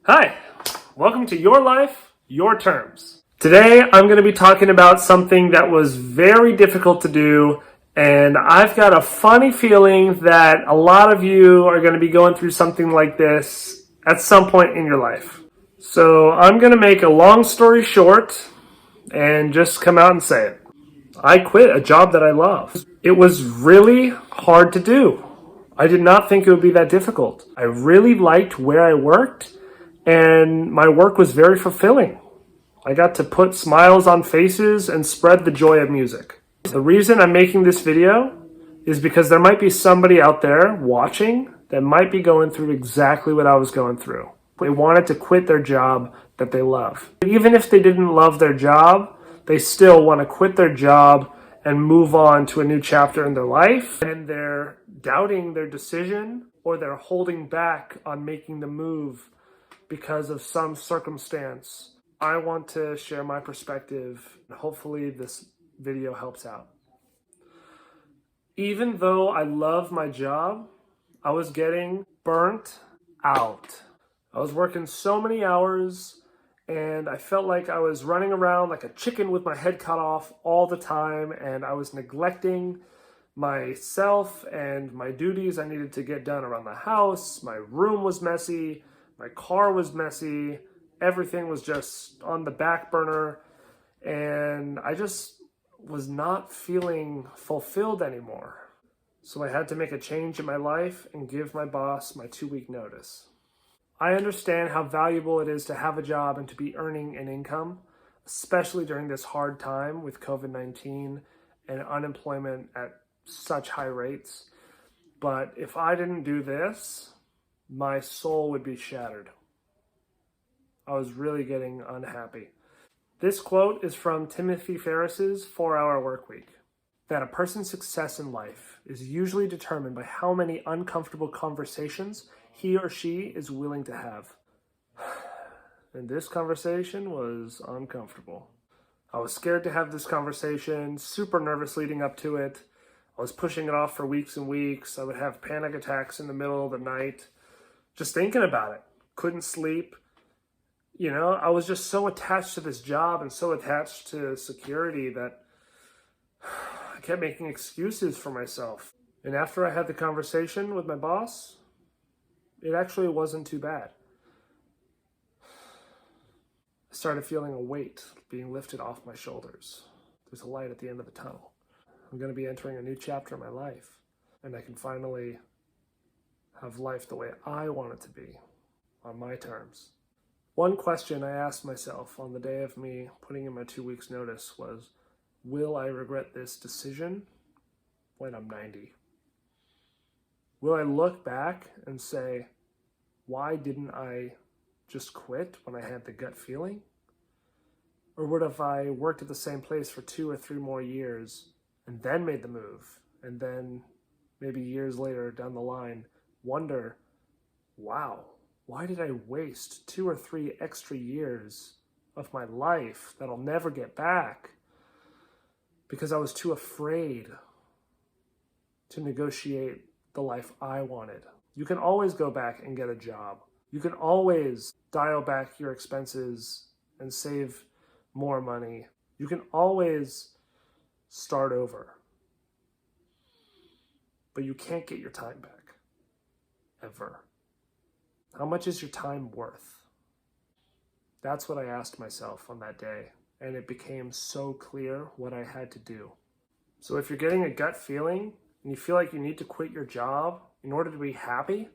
Hi, welcome to Your Life, Your Terms. Today I'm going to be talking about something that was very difficult to do, and I've got a funny feeling that a lot of you are going to be going through something like this at some point in your life. So I'm going to make a long story short and just come out and say it. I quit a job that I love. It was really hard to do. I did not think it would be that difficult. I really liked where I worked, and my work was very fulfilling. I got to put smiles on faces and spread the joy of music. The reason I'm making this video is because there might be somebody out there watching that might be going through exactly what I was going through. They wanted to quit their job that they love. Even if they didn't love their job, they still want to quit their job and move on to a new chapter in their life. And they're doubting their decision, or they're holding back on making the move because of some circumstance. I want to share my perspective, and hopefully this video helps out. Even though I love my job, I was getting burnt out. I was working so many hours, and I felt like I was running around like a chicken with my head cut off all the time, and I was neglecting myself and my duties I needed to get done around the house. My room was messy. My car was messy. Everything was just on the back burner. And I just was not feeling fulfilled anymore. So I had to make a change in my life and give my boss my 2-week notice. I understand how valuable it is to have a job and to be earning an income, especially during this hard time with COVID-19 and unemployment at such high rates. But if I didn't do this, my soul would be shattered. I was really getting unhappy. This quote is from Timothy Ferriss's 4-Hour Workweek, that a person's success in life is usually determined by how many uncomfortable conversations he or she is willing to have. And this conversation was uncomfortable. I was scared to have this conversation, super nervous leading up to it. I was pushing it off for weeks and weeks. I would have panic attacks in the middle of the night, just thinking about it. Couldn't sleep. You know, I was just so attached to this job and so attached to security that I kept making excuses for myself. And after I had the conversation with my boss, it actually wasn't too bad. I started feeling a weight being lifted off my shoulders. There's a light at the end of the tunnel. I'm going to be entering a new chapter in my life, and I can finally have life the way I want it to be, on my terms. One question I asked myself on the day of me putting in my 2 weeks notice was, will I regret this decision when I'm 90? Will I look back and say, why didn't I just quit when I had the gut feeling? Or what if I worked at the same place for 2 or 3 more years and then made the move, and then maybe years later down the line wonder, wow, why did I waste 2 or 3 extra years of my life that I'll never get back because I was too afraid to negotiate the life I wanted? You can always go back and get a job. You can always dial back your expenses and save more money. You can always start over. But you can't get your time back. Ever. How much is your time worth? That's what I asked myself on that day, and it became so clear what I had to do. So if you're getting a gut feeling and you feel like you need to quit your job in order to be happy,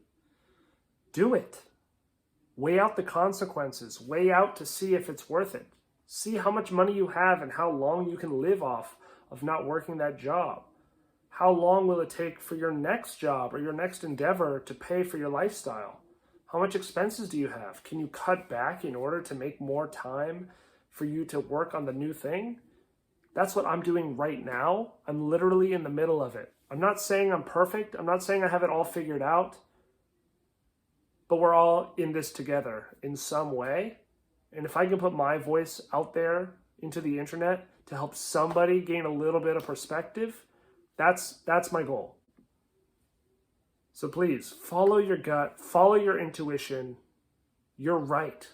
do it. Weigh out the consequences. Weigh out to see if it's worth it. See how much money you have and how long you can live off of not working that job. How long will it take for your next job or your next endeavor to pay for your lifestyle? How much expenses do you have? Can you cut back in order to make more time for you to work on the new thing? That's what I'm doing right now. I'm literally in the middle of it. I'm not saying I'm perfect. I'm not saying I have it all figured out. But we're all in this together in some way. And if I can put my voice out there into the internet to help somebody gain a little bit of perspective, that's my goal. So please, follow your gut, follow your intuition, you're right.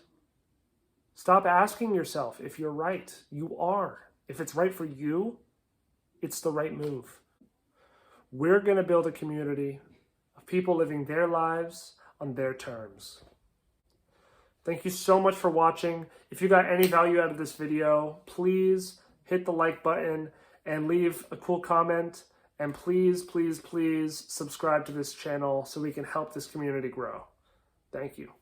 Stop asking yourself if you're right. You are. If it's right for you, it's the right move. We're going to build a community of people living their lives on their terms. Thank you so much for watching. If you got any value out of this video, please hit the like button and leave a cool comment. And please, please, please subscribe to this channel so we can help this community grow. Thank you.